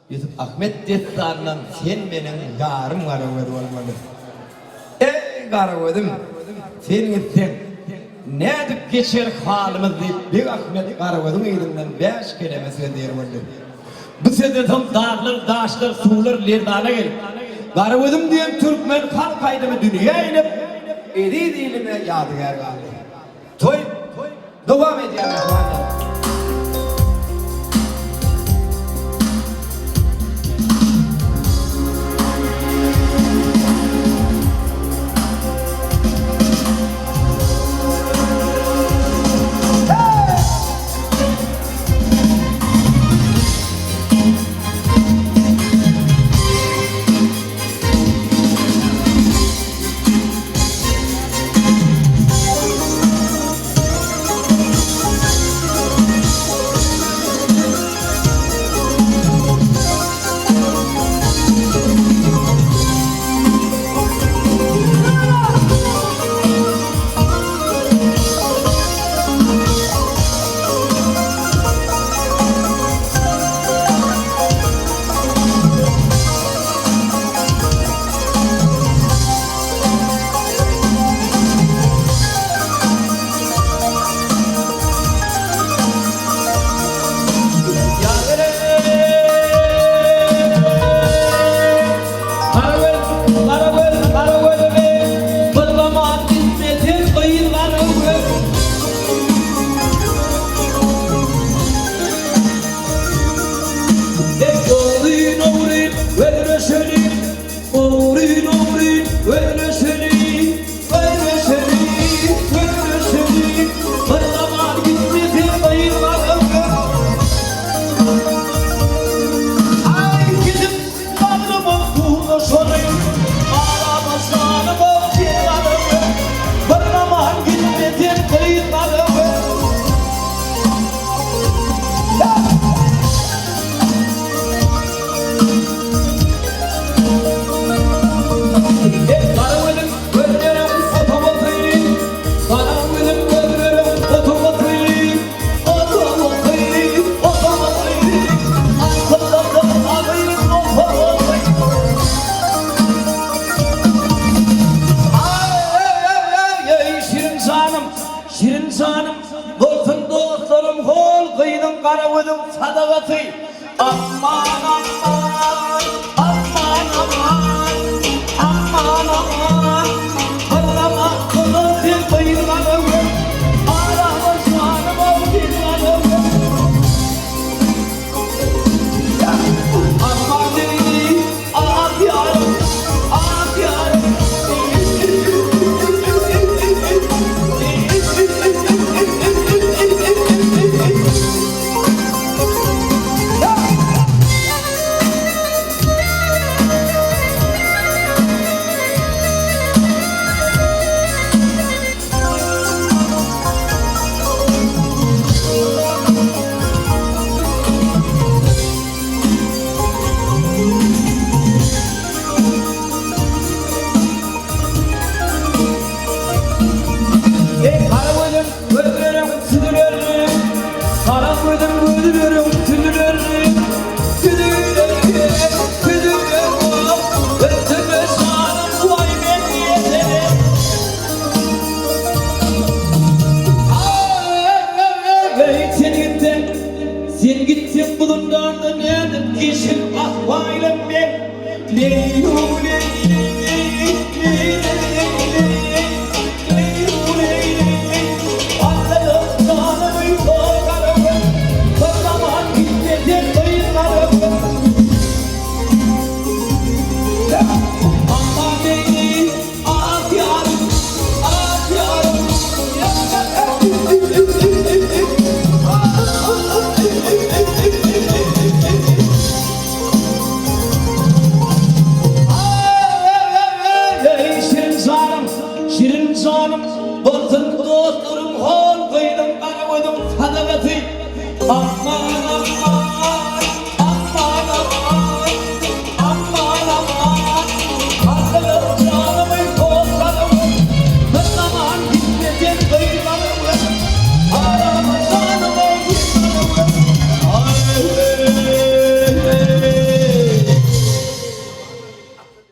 Yusuf Ahmet destanından sen benim yarım Karakoydum olmalı. Ey Karakoydum, sen gitsen ne edip geçer halimiz deyip bir Ahmet Karakoydum eğilimden 5 kelime söyleyer oldu. Bu sözde tam dağlar, daşlar, sular, lerdana gelip Karakoydum diyen Türkmen kalkaydı mı dünya inip edi dilime yadigar kaldı. Toy, devam edeceğim efendim. Şirin canım, olsun dostlarım, hol kıydım Karakoydum sadavatı. Aman aman, aman aman, aman aman, Allah'ım kulun sil kıyırlarımı, arama canım ol kıyırlarımı. Aman dedi, ah yarım, ah yarım. Sen gittin bulundan da ne edip kişi ahvalem ben.